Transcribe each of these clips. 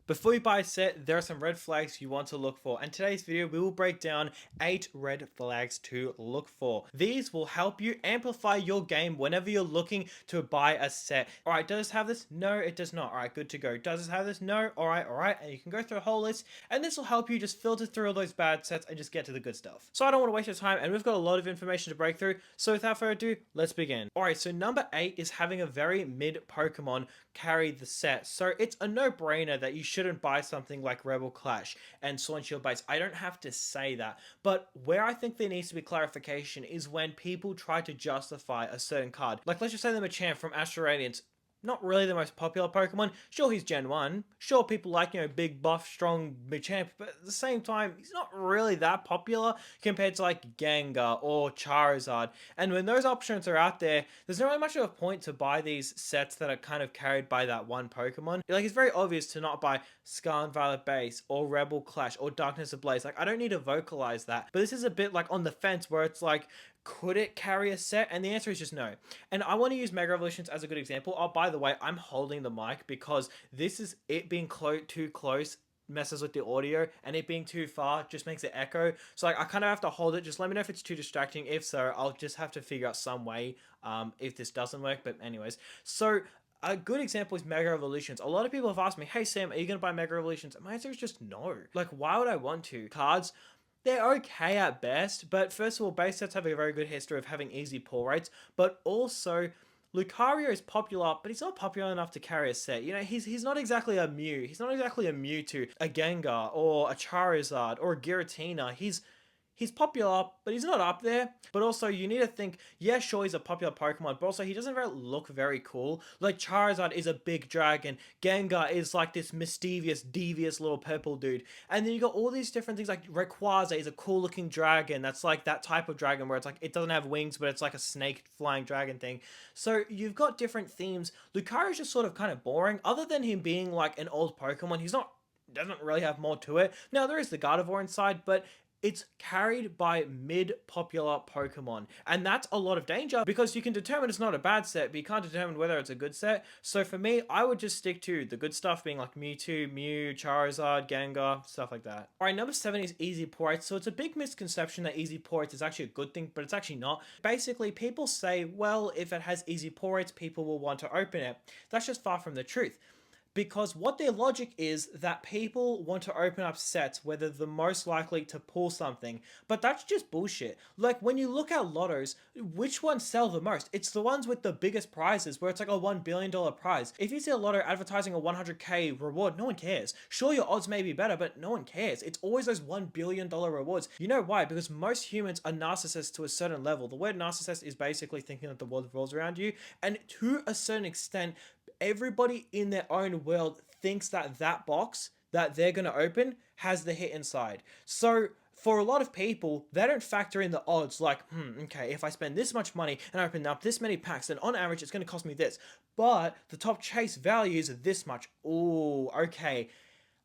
Before you buy a set, there are some red flags you want to look for, and today's video we will break down 8 red flags to look for. These will help you amplify your game whenever you're looking to buy a set. Alright, does this have this? No, it does not. Alright, good to go. Does this have this? No. Alright, and you can go through a whole list, and this will help you just filter through all those bad sets and just get to the good stuff. So I don't want to waste your time, and we've got a lot of information to break through, so without further ado, let's begin. Alright, so number 8 is having a very mid Pokemon carry the set. So it's a no-brainer that you shouldn't buy something like Rebel Clash and Sword and Shield base. I don't have to say that, but where I think there needs to be clarification is when people try to justify a certain card. Like, let's just say the Machamp from Astral Radiance, not really the most popular Pokemon. Sure, he's Gen 1. Sure, people like, big, buff, strong Machamp, but at the same time, he's not really that popular compared to, like, Gengar or Charizard. And when those options are out there, there's not really much of a point to buy these sets that are kind of carried by that one Pokemon. Like, it's very obvious to not buy Scarlet Violet base or Rebel Clash or Darkness Ablaze. Like, I don't need to vocalize that. But this is a bit, like, on the fence where it's like, could it carry a set? And the answer is just no. And I want to use Mega Evolutions as a good example. Oh, by the way, I'm holding the mic because this is it being too close messes with the audio, and it being too far just makes it echo. So like, I kind of have to hold it. Just let me know if it's too distracting. If so, I'll just have to figure out some way if this doesn't work. But anyways, so a good example is Mega Evolutions. A lot of people have asked me, hey Sam, are you going to buy Mega Evolutions? And my answer is just no. Like, why would I want to? Cards, they're okay at best, but first of all, base sets have a very good history of having easy pull rates, but also Lucario is popular, but he's not popular enough to carry a set. He's not exactly a Mew. He's not exactly a Mewtwo, a Gengar, or a Charizard, or a Giratina. He's popular, but he's not up there. But also, you need to think, yeah, sure, he's a popular Pokemon, but also he doesn't really look very cool. Like, Charizard is a big dragon. Gengar is like this mischievous, devious little purple dude. And then you got all these different things, like Rayquaza is a cool looking dragon. That's like that type of dragon where it's like, it doesn't have wings, but it's like a snake flying dragon thing. So you've got different themes. Lucario's just sort of kind of boring. Other than him being like an old Pokemon, doesn't really have more to it. Now, there is the Gardevoir inside, but it's carried by mid-popular Pokemon, and that's a lot of danger because you can determine it's not a bad set, but you can't determine whether it's a good set. So for me, I would just stick to the good stuff being like Mewtwo, Mew, Charizard, Gengar, stuff like that. Alright, number 7 is easy pull rates. So it's a big misconception that easy pull rates is actually a good thing, but it's actually not. Basically, people say, well, if it has easy pull rates, people will want to open it. That's just far from the truth. Because what their logic is that people want to open up sets where they're the most likely to pull something. But that's just bullshit. Like, when you look at lottos, which ones sell the most? It's the ones with the biggest prizes, where it's like a $1 billion prize. If you see a lotto advertising a 100k reward, no one cares. Sure, your odds may be better, but no one cares. It's always those $1 billion rewards. You know why? Because most humans are narcissists to a certain level. The word narcissist is basically thinking that the world revolves around you. And to a certain extent, everybody in their own world thinks that that box that they're going to open has the hit inside. So for a lot of people, they don't factor in the odds like, okay, if I spend this much money and open up this many packs, then on average it's going to cost me this. But the top chase value is this much. Ooh, okay.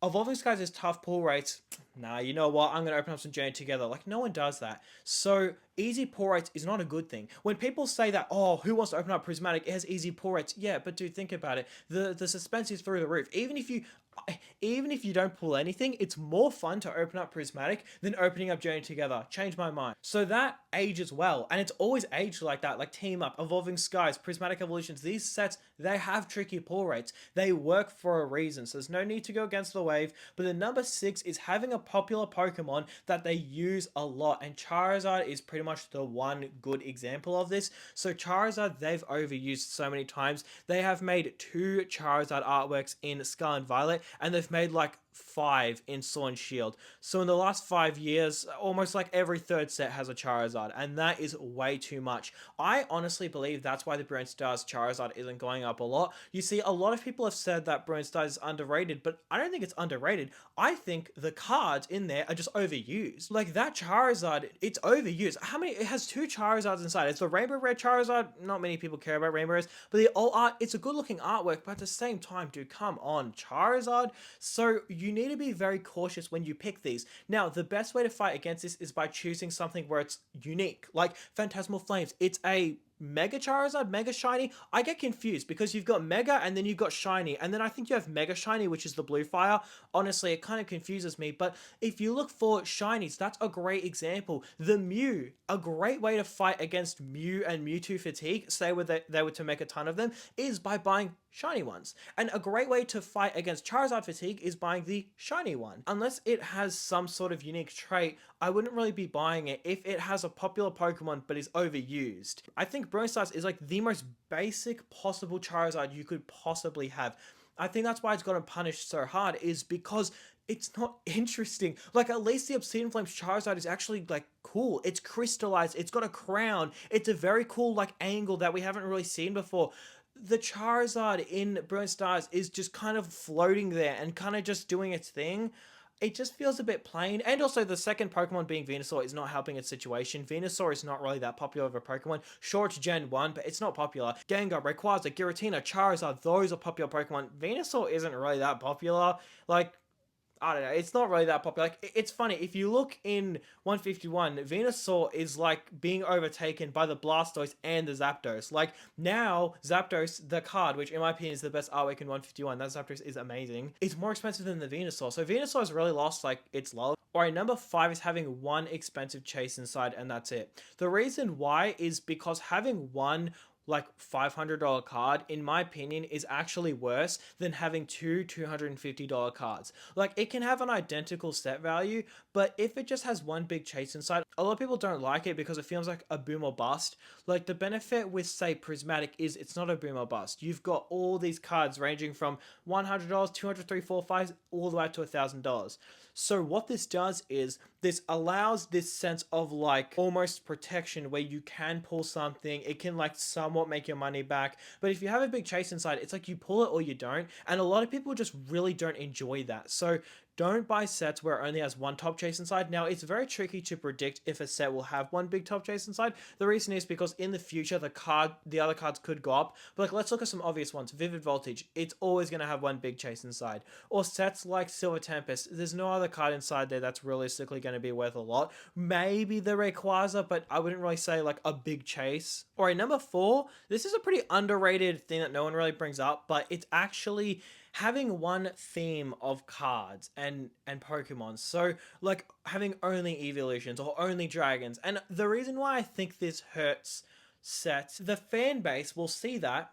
Of all these guys' tough pull rates, nah, you know what, I'm going to open up some Journey Together. Like, no one does that. So, easy pull rates is not a good thing. When people say that, oh, who wants to open up Prismatic? It has easy pull rates. Yeah, but dude, think about it. The suspense is through the roof. Even if you don't pull anything, it's more fun to open up Prismatic than opening up Journey Together. Change my mind. So that ages well, and it's always aged like that, like Team Up, Evolving Skies, Prismatic Evolutions. These sets, they have tricky pull rates. They work for a reason, so there's no need to go against the wave. But the number 6 is having a popular Pokemon that they use a lot, and Charizard is pretty much the one good example of this. So Charizard, they've overused so many times. They have made 2 Charizard artworks in Scarlet and Violet, and they've made like 5 in Sword and Shield. So in the last 5 years, almost like every third set has a Charizard, and that is way too much. I honestly believe that's why the Brilliant Stars Charizard isn't going up a lot. You see, a lot of people have said that Brilliant Stars is underrated, but I don't think it's underrated. I think the cards in there are just overused. Like, that Charizard, it's overused. It has 2 Charizards inside. It's the Rainbow Red Charizard. Not many people care about Rainbow Reds, but the old art, it's a good looking artwork, but at the same time, dude, come on, Charizard. So you need to be very cautious when you pick these. Now, the best way to fight against this is by choosing something where it's unique, like Phantasmal Flames. It's a Mega Charizard, Mega Shiny? I get confused because you've got Mega and then you've got Shiny, and then I think you have Mega Shiny, which is the blue fire. Honestly, it kind of confuses me, but if you look for Shinies, that's a great example. The Mew, a great way to fight against Mew and Mewtwo fatigue, say they were to make a ton of them, is by buying shiny ones. And a great way to fight against Charizard fatigue is buying the shiny one. Unless it has some sort of unique trait, I wouldn't really be buying it if it has a popular Pokemon but is overused. I think Brilliant Stars is like the most basic possible Charizard you could possibly have. I think that's why it's gotten punished so hard, is because it's not interesting. Like, at least the Obsidian Flames Charizard is actually like cool. It's crystallized, it's got a crown, it's a very cool like angle that we haven't really seen before. The Charizard in Brilliant Stars is just kind of floating there and kind of just doing its thing. It just feels a bit plain. And also, the second Pokemon being Venusaur is not helping its situation. Venusaur is not really that popular of a Pokemon. Sure, it's Gen 1, but it's not popular. Gengar, Rayquaza, Giratina, Charizard, those are popular Pokemon. Venusaur isn't really that popular. Like, I don't know, it's not really that popular. Like, it's funny, if you look in 151, Venusaur is like being overtaken by the Blastoise and the Zapdos. Like, now Zapdos, the card, which in my opinion is the best artwork in 151, that Zapdos is amazing, it's more expensive than the Venusaur. So Venusaur has really lost like its love. Alright, number 5 is having one expensive chase inside, and that's it. The reason why is because having one like $500 card, in my opinion, is actually worse than having two $250 cards. Like, it can have an identical set value, but if it just has one big chase inside, a lot of people don't like it because it feels like a boom or bust. Like, the benefit with, say, Prismatic is it's not a boom or bust. You've got all these cards ranging from $100, $200, $300, $400, $500, all the way up to $1,000. So what this does is this allows this sense of like almost protection where you can pull something, it can like somewhat make your money back. But if you have a big chase inside, it's like you pull it or you don't. And a lot of people just really don't enjoy that. So don't buy sets where it only has one top chase inside. Now, it's very tricky to predict if a set will have one big top chase inside. The reason is because in the future, the other cards could go up. But like, let's look at some obvious ones. Vivid Voltage, it's always going to have one big chase inside. Or sets like Silver Tempest, there's no other card inside there that's realistically going to be worth a lot. Maybe the Rayquaza, but I wouldn't really say like a big chase. Alright, number 4, this is a pretty underrated thing that no one really brings up, but it's actually having one theme of cards and Pokemon. So like having only evolutions or only dragons. And the reason why I think this hurts sets, the fan base will see that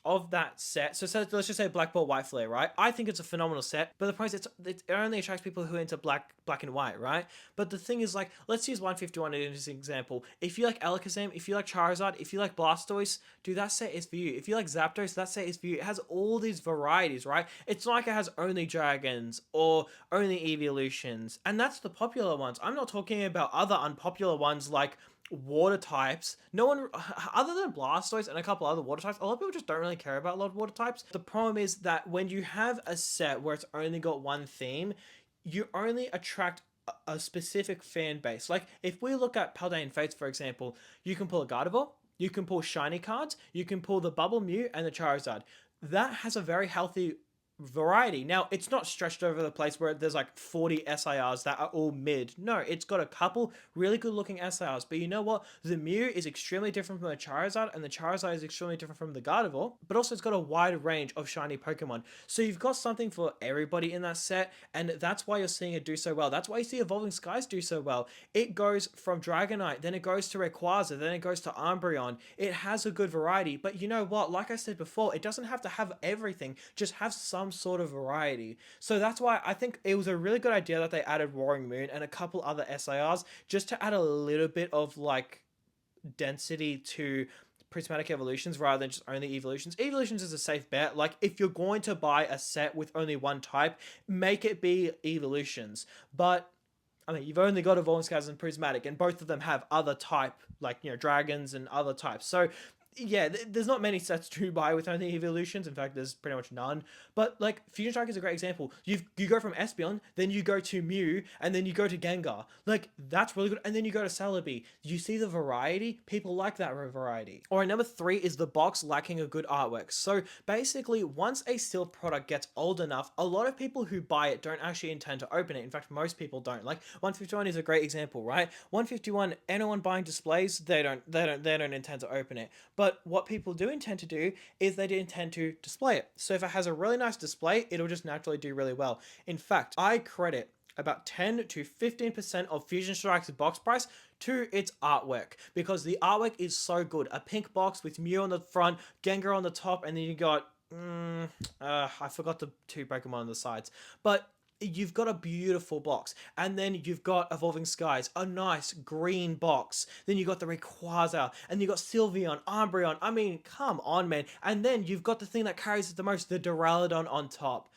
of that set. So let's just say Black Ball White Flare, right? I think it's a phenomenal set, but the point is it only attracts people who are into black and white, right? But the thing is, like, let's use 151 as an example. If you like Alakazam, if you like Charizard, if you like Blastoise, dude, that set is for you. If you like Zapdos, that set is for you. It has all these varieties, right? It's not like it has only dragons or only evolutions, and that's the popular ones. I'm not talking about other unpopular ones like water types. No one, other than Blastoise and a couple other water types, a lot of people just don't really care about a lot of water types. The problem is that when you have a set where it's only got one theme, you only attract a specific fan base. Like, if we look at Paldean Fates, for example, you can pull a Gardevoir, you can pull shiny cards, you can pull the Bubble Mew and the Charizard. That has a very healthy variety. Now, it's not stretched over the place where there's like 40 SIRs that are all mid. No, it's got a couple really good looking SIRs, but you know what? The Mew is extremely different from the Charizard, and the Charizard is extremely different from the Gardevoir, but also it's got a wide range of shiny Pokemon. So you've got something for everybody in that set, and that's why you're seeing it do so well. That's why you see Evolving Skies do so well. It goes from Dragonite, then it goes to Rayquaza, then it goes to Umbreon. It has a good variety, but you know what? Like I said before, it doesn't have to have everything. Just have some sort of variety. So that's why I think it was a really good idea that they added Roaring Moon and a couple other SIRs just to add a little bit of like density to prismatic evolutions rather than just only evolutions. Evolutions is a safe bet. Like, if you're going to buy a set with only one type, make it be evolutions. But I mean, you've only got Evolving Skies and Prismatic, and both of them have other type, like, you know, dragons and other types. So yeah, there's not many sets to buy with only evolutions. In fact, there's pretty much none. But like, Fusion Strike is a great example. You go from Espeon, then you go to Mew, and then you go to Gengar. Like, that's really good. And then you go to Celebi. You see the variety? People like that variety. Alright, number 3 is the box lacking a good artwork. So basically, once a sealed product gets old enough, a lot of people who buy it don't actually intend to open it. In fact, most people don't. Like, 151 is a great example, right? 151, anyone buying displays, they don't intend to open it. But But what people do intend to do is they do intend to display it. So if it has a really nice display, it'll just naturally do really well. In fact, I credit about 10 to 15% of Fusion Strike's box price to its artwork, because the artwork is so good. A pink box with Mew on the front, Gengar on the top, and then you got I forgot the two Pokemon on the sides, but you've got a beautiful box. And then you've got Evolving Skies, a nice green box. Then you got the Rayquaza, and you got Sylveon, Umbreon. I mean, come on, man. And then you've got the thing that carries it the most, the Duraludon on top.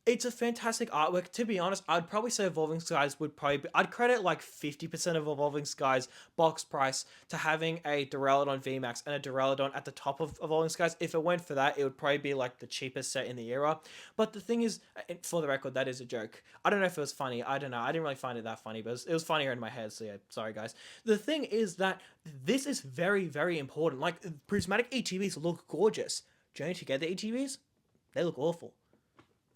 It's a fantastic artwork. To be honest, I'd probably say Evolving Skies would probably be, I'd credit like 50% of Evolving Skies box price to having a Duraludon VMAX and a Duraludon at the top of Evolving Skies. If it went for that, it would probably be like the cheapest set in the era. But the thing is, for the record, that is a joke. I don't know if it was funny. I don't know. I didn't really find it that funny, but it was funnier in my head. So yeah, sorry guys. The thing is that this is very, very important. Like, prismatic ETBs look gorgeous. Joining together ETBs, they look awful.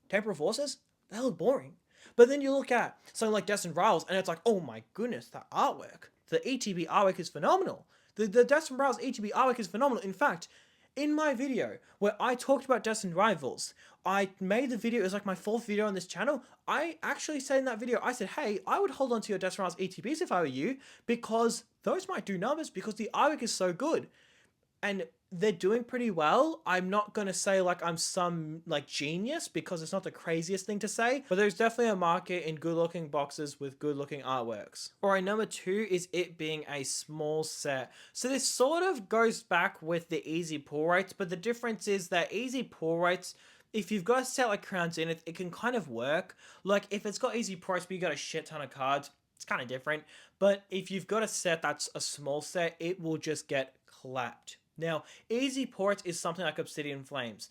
Temporal Forces, they look boring. But then you look at something like Destined Rivals, and it's like, oh my goodness, that artwork. The ETB artwork is phenomenal. The Destined Rivals ETB artwork is phenomenal. In fact, in my video where I talked about Destined Rivals, I made the video, it was like my 4th video on this channel. I actually said in that video, I said, hey, I would hold on to your Destined Rivals ETBs if I were you, because those might do numbers, because the artwork is so good. And they're doing pretty well. I'm not going to say like I'm some like genius, because it's not the craziest thing to say, but there's definitely a market in good looking boxes with good looking artworks. Alright, number 2 is it being a small set. So this sort of goes back with the easy pull rates, but the difference is that easy pull rates, if you've got a set like Crown Zenith, it can kind of work. Like if it's got easy pull rates but you got a shit ton of cards, it's kind of different. But if you've got a set that's a small set, it will just get clapped. Now, easy ports is something like Obsidian Flames.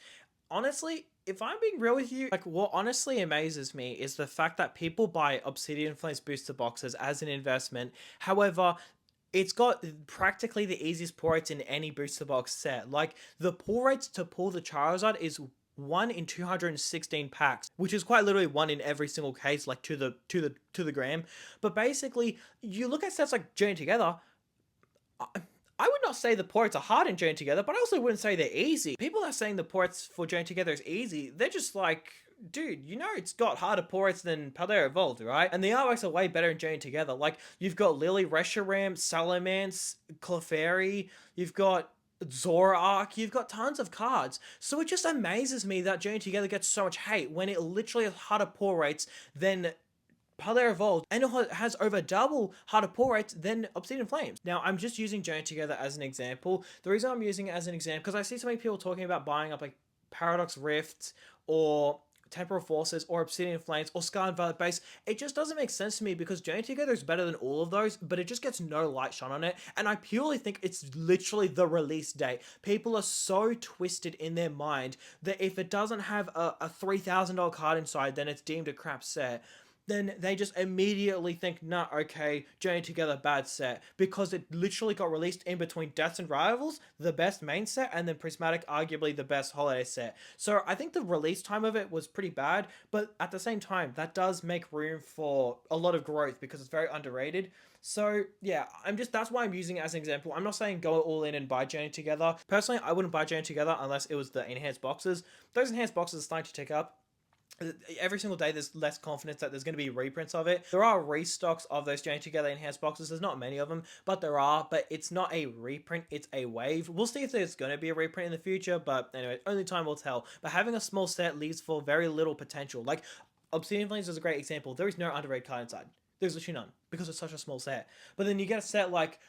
Honestly, if I'm being real with you, like what honestly amazes me is the fact that people buy Obsidian Flames booster boxes as an investment. However, it's got practically the easiest pull rates in any booster box set. Like the pull rates to pull the Charizard is 1 in 216 packs, which is quite literally 1 in every single case, like to the gram. But basically, you look at sets like Journey Together, I would not say the ports are hard in Journey Together, but I also wouldn't say they're easy. People are saying the ports for Journey Together is easy. They're just like, dude, you know it's got harder ports than Paldea Evolved, right? And the artworks are way better in Journey Together. Like, you've got Lily, Reshiram, Salamence, Clefairy, you've got Zoroark, you've got tons of cards. So it just amazes me that Journey Together gets so much hate when it literally has harder pull rates than Paldea Evolved, and it has over double harder pull rates than Obsidian Flames. Now, I'm just using Journey Together as an example. The reason I'm using it as an example, because I see so many people talking about buying up like Paradox Rifts, or Temporal Forces, or Obsidian Flames, or Scarlet Violet Base. It just doesn't make sense to me, because Journey Together is better than all of those, but it just gets no light shone on it, and I purely think it's literally the release date. People are so twisted in their mind that if it doesn't have a $3,000 card inside, then it's deemed a crap set. Then they just immediately think, nah, okay, Journey Together, bad set, because it literally got released in between Destined Rivals, the best main set, and then Prismatic, arguably the best holiday set. So I think the release time of it was pretty bad, but at the same time, that does make room for a lot of growth, because it's very underrated. So yeah, that's why I'm using it as an example. I'm not saying go all in and buy Journey Together. Personally, I wouldn't buy Journey Together unless it was the enhanced boxes. Those enhanced boxes are starting to tick up. Every single day there's less confidence that there's going to be reprints of it. There are restocks of those Journey Together enhanced boxes. There's not many of them, but there are. But it's not a reprint, it's a wave. We'll see if there's going to be a reprint in the future, but anyway, only time will tell. But having a small set leaves for very little potential. Like Obsidian Flames is a great example. There is no underrated card inside. There's literally none, because it's such a small set. But then you get a set like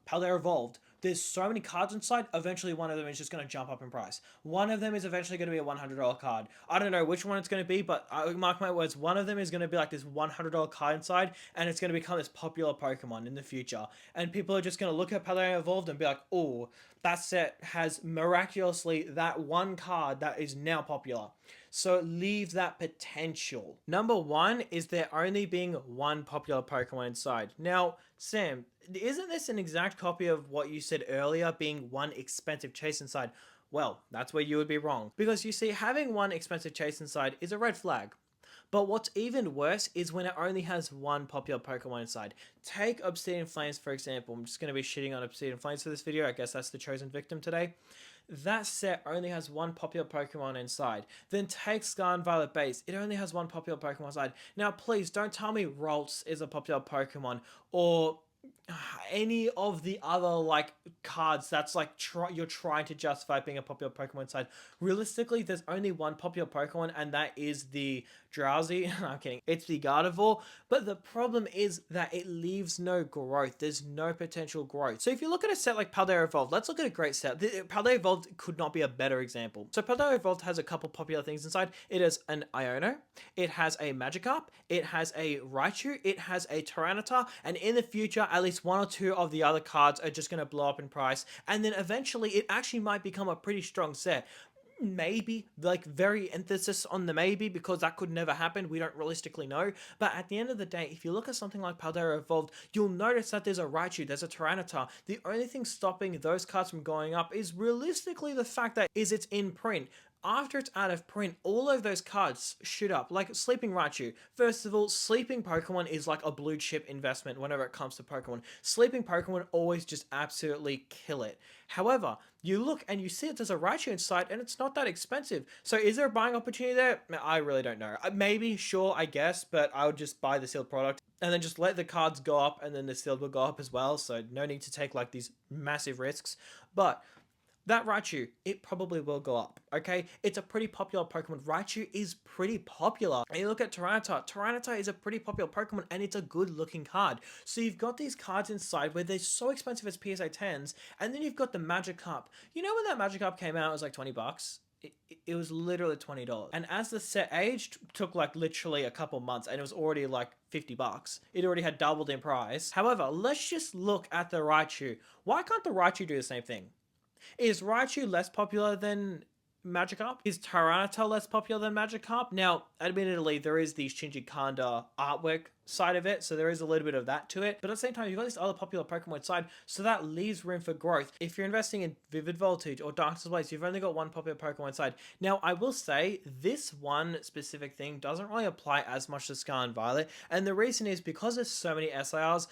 Paldea Evolved. There's so many cards inside, eventually one of them is just going to jump up in price. One of them is eventually going to be a $100 card. I don't know which one it's going to be, but I mark my words, one of them is going to be like this $100 card inside, and it's going to become this popular Pokemon in the future. And people are just going to look at Paldea Evolved and be like, oh, that set has miraculously that one card that is now popular. So leave that potential. Number 1 is there only being one popular Pokemon inside. Now, Sam, isn't this an exact copy of what you said earlier, being one expensive chase inside? Well, that's where you would be wrong. Because you see, having one expensive chase inside is a red flag. But what's even worse is when it only has one popular Pokemon inside. Take Obsidian Flames, for example. I'm just going to be shitting on Obsidian Flames for this video. I guess that's the chosen victim today. That set only has one popular Pokemon inside. Then take Scarlet Violet base. It only has one popular Pokemon inside. Now, please don't tell me Ralts is a popular Pokemon or any of the other like cards that's like you're trying to justify being a popular Pokemon inside. Realistically, there's only one popular Pokemon, and that is the Drowsy. I'm kidding. It's the Gardevoir. But the problem is that it leaves no growth. There's no potential growth. So if you look at a set like Paldea Evolved, let's look at a great set. Paldea Evolved could not be a better example. So Paldea Evolved has a couple popular things inside. It has an Iono. It has a Magikarp. It has a Raichu. It has a Tyranitar. And in the future, at least one or two of the other cards are just going to blow up in price. And then eventually it actually might become a pretty strong set. Maybe, like very emphasis on the maybe, because that could never happen. We don't realistically know. But at the end of the day, if you look at something like Paldea Evolved, you'll notice that there's a Raichu, there's a Tyranitar. The only thing stopping those cards from going up is realistically the fact that it's in print. After it's out of print, all of those cards shoot up. Like Sleeping Raichu. First of all, Sleeping Pokemon is like a blue chip investment whenever it comes to Pokemon. Sleeping Pokemon always just absolutely kill it. However, you look and you see that there's a Raichu inside and it's not that expensive. So is there a buying opportunity there? I really don't know. Maybe, sure, I guess, but I would just buy the sealed product and then just let the cards go up, and then the sealed will go up as well. So no need to take like these massive risks. But that Raichu, it probably will go up, okay? It's a pretty popular Pokemon. Raichu is pretty popular. And you look at Tyranitar. Tyranitar is a pretty popular Pokemon, and it's a good-looking card. So you've got these cards inside where they're so expensive as PSA 10s, and then you've got the Magikarp. You know when that Magikarp came out, it was like 20 bucks? It was literally $20. And as the set aged, took like literally a couple months, and it was already like 50 bucks. It already had doubled in price. However, let's just look at the Raichu. Why can't the Raichu do the same thing? Is Raichu less popular than Magikarp? Is Tyranitar less popular than Magikarp? Now, admittedly, there is the Shinji Kanda artwork side of it, so there is a little bit of that to it. But at the same time, you've got this other popular Pokemon side, so that leaves room for growth. If you're investing in Vivid Voltage or Darkness Ablaze, you've only got one popular Pokemon side. Now, I will say, this one specific thing doesn't really apply as much to Scarlet and Violet, and the reason is because there's so many SIRs.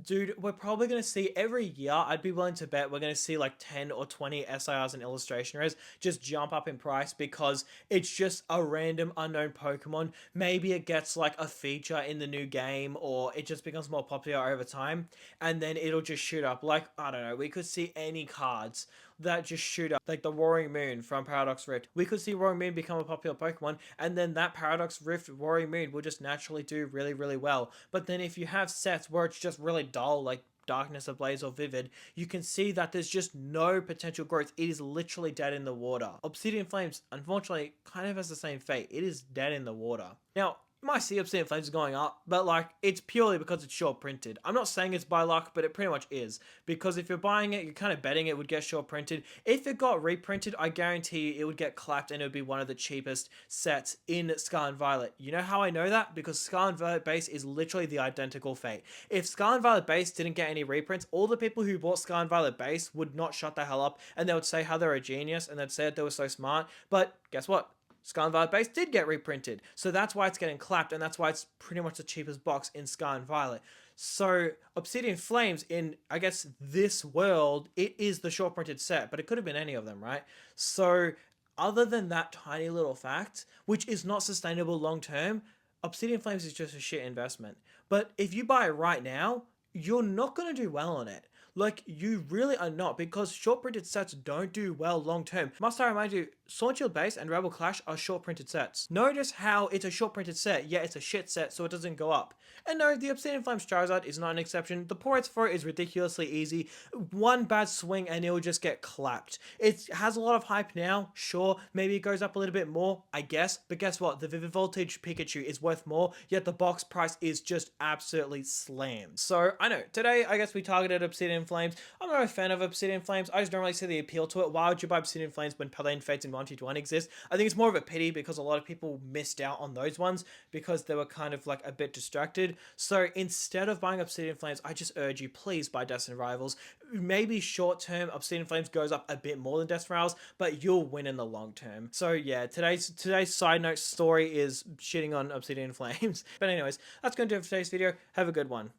Dude, we're probably going to see every year, I'd be willing to bet we're going to see like 10 or 20 SIRs and illustration rares just jump up in price because it's just a random unknown Pokemon. Maybe it gets like a feature in the new game, or it just becomes more popular over time, and then it'll just shoot up. Like, I don't know, we could see any cards that just shoot up, like the Roaring Moon from Paradox Rift. We could see Roaring Moon become a popular Pokemon, and then that Paradox Rift Roaring Moon will just naturally do really, really well. But then if you have sets where it's just really dull, like Darkness Ablaze or Vivid, you can see that there's just no potential growth. It is literally dead in the water. Obsidian Flames, unfortunately, kind of has the same fate. It is dead in the water. Now, you might see Obsidian Flames going up, but like, it's purely because it's short printed. I'm not saying it's by luck, but it pretty much is. Because if you're buying it, you're kind of betting it would get short printed. If it got reprinted, I guarantee you it would get clapped and it would be one of the cheapest sets in Scarlet and Violet. You know how I know that? Because Scarlet and Violet base is literally the identical fate. If Scarlet and Violet base didn't get any reprints, all the people who bought Scarlet and Violet base would not shut the hell up, and they would say how they're a genius and they'd say that they were so smart. But guess what? Scarlet and Violet base did get reprinted. So that's why it's getting clapped, and that's why it's pretty much the cheapest box in Scarlet and Violet. So Obsidian Flames in, I guess, this world, it is the short printed set, but it could have been any of them, right? So other than that tiny little fact, which is not sustainable long term, Obsidian Flames is just a shit investment. But if you buy it right now, you're not going to do well on it. Like, you really are not, because short printed sets don't do well long term. Must I remind you, Sword Shield Base and Rebel Clash are short printed sets. Notice how it's a short printed set, yet it's a shit set, so it doesn't go up. And no, the Obsidian Flames Charizard is not an exception. The poor rates for it is ridiculously easy. One bad swing and it'll just get clapped. It has a lot of hype now, sure. Maybe it goes up a little bit more, I guess. But guess what? The Vivid Voltage Pikachu is worth more, yet the box price is just absolutely slammed. So, I know, today I guess we targeted Obsidian Obsidian Flames. I'm not a fan of Obsidian Flames. I just don't really see the appeal to it. Why would you buy Obsidian Flames when Paladin Fates and 1v1 exist? I think it's more of a pity because a lot of people missed out on those ones because they were kind of like a bit distracted. So instead of buying Obsidian Flames, I just urge you, please buy Destiny Rivals. Maybe short term, Obsidian Flames goes up a bit more than Destiny Rivals, but you'll win in the long term. So yeah, today's side note story is shitting on Obsidian Flames. But anyways, that's going to do it for today's video. Have a good one.